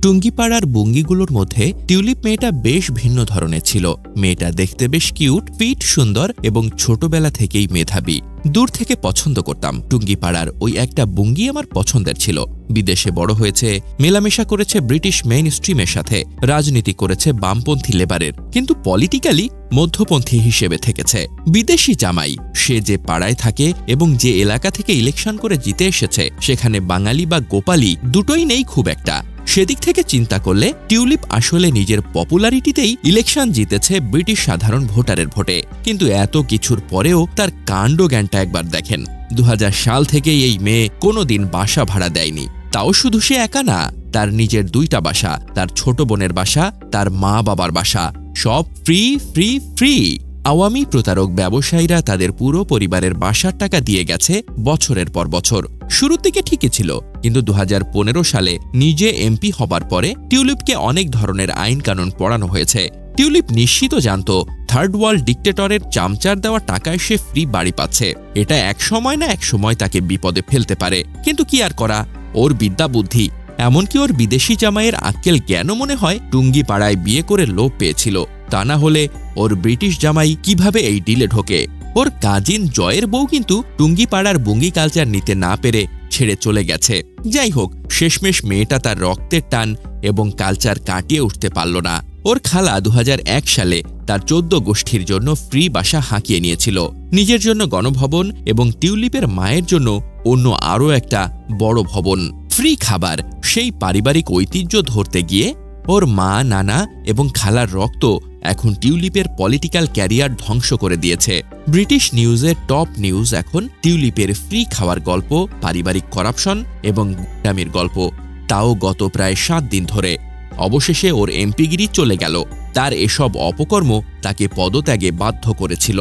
টুঙ্গিপাড়ার বুঙ্গিগুলোর মধ্যে টিউলিপ মেয়েটা বেশ ভিন্ন ধরনের ছিল। মেয়েটা দেখতে বেশ কিউট, ফিট, সুন্দর এবং ছোটবেলা থেকেই মেধাবী। দূর থেকে পছন্দ করতাম। টুঙ্গিপাড়ার ওই একটা বুঙ্গি আমার পছন্দের ছিল। বিদেশে বড় হয়েছে, মেলামেশা করেছে ব্রিটিশ মেইন স্ট্রিমের সাথে, রাজনীতি করেছে বামপন্থী লেবারের, কিন্তু পলিটিক্যালি মধ্যপন্থী হিসেবে থেকেছে। বিদেশি জামাই, সে যে পাড়ায় থাকে এবং যে এলাকা থেকে ইলেকশন করে জিতে এসেছে, সেখানে বাঙালি বা গোপালি দুটোই নেই খুব একটা। সেদিক থেকে চিন্তা করলে টিউলিপ আসলে নিজের পপুলারিটিতেই ইলেকশন জিতেছে ব্রিটিশ সাধারণ ভোটারের ভোটে। কিন্তু এত কিছুর পরেও তার কাণ্ডজ্ঞানটা একবার দেখেন। 2000 সাল থেকেই এই মেয়ে কোনোদিন বাসা ভাড়া দেয়নি। তাও শুধু সে একা না, তার নিজের 2টা বাসা, তার ছোট বোনের বাসা, তার মা বাবার বাসা, সব ফ্রি ফ্রি ফ্রি। আওয়ামী প্রতারক ব্যবসায়ীরা তাদের পুরো পরিবারের বাসার টাকা দিয়ে গেছে বছরের পর বছর। শুরুর দিকে ঠিকই ছিল, কিন্তু 2015 সালে নিজে এমপি হবার পরে টিউলিপকে অনেক ধরনের আইন কানুন পড়ানো হয়েছে। টিউলিপ নিশ্চিত জানত থার্ড ওয়ার্ল্ড ডিক্টেটরের চামচার দেওয়া টাকায় সে ফ্রি বাড়ি পাচ্ছে। এটা এক সময় না এক সময় তাকে বিপদে ফেলতে পারে, কিন্তু কি আর করা, ওর বিদ্যা বুদ্ধি। এমনকি ওর বিদেশি জামাইয়ের আক্কেল জ্ঞানও মনে হয় টুঙ্গিপাড়ায় বিয়ে করে লোভ পেয়েছিল। তা না হলে ওর ব্রিটিশ জামাই কিভাবে এই ডিলে ঢোকে? ওর কাজিন জয়ের বউ কিন্তু টুঙ্গিপাড়ার বুঙ্গি কালচার নিতে না পেরে ছেড়ে চলে গেছে। যাই হোক, শেষমেশ মেয়েটা তার রক্তের টান এবং কালচার কাটিয়ে উঠতে পারল না। ওর খালা 2001 সালে তার 14 গোষ্ঠীর জন্য ফ্রি বাসা হাঁকিয়ে নিয়েছিল, নিজের জন্য গণভবন এবং টিউলিপের মায়ের জন্য অন্য আরও একটা বড় ভবন। ফ্রি খাবার, সেই পারিবারিক ঐতিহ্য ধরতে গিয়ে ওর মা, নানা এবং খালার রক্ত এখন টিউলিপের পলিটিক্যাল ক্যারিয়ার ধ্বংস করে দিয়েছে। ব্রিটিশ নিউজের টপ নিউজ এখন টিউলিপের ফ্রি খাওয়ার গল্প, পারিবারিক করাপশন এবং গুন্ডামির গল্প, তাও গত প্রায় 7 দিন ধরে। অবশেষে ওর এমপিগিরি চলে গেল। তার এসব অপকর্ম তাকে পদত্যাগে বাধ্য করেছিল।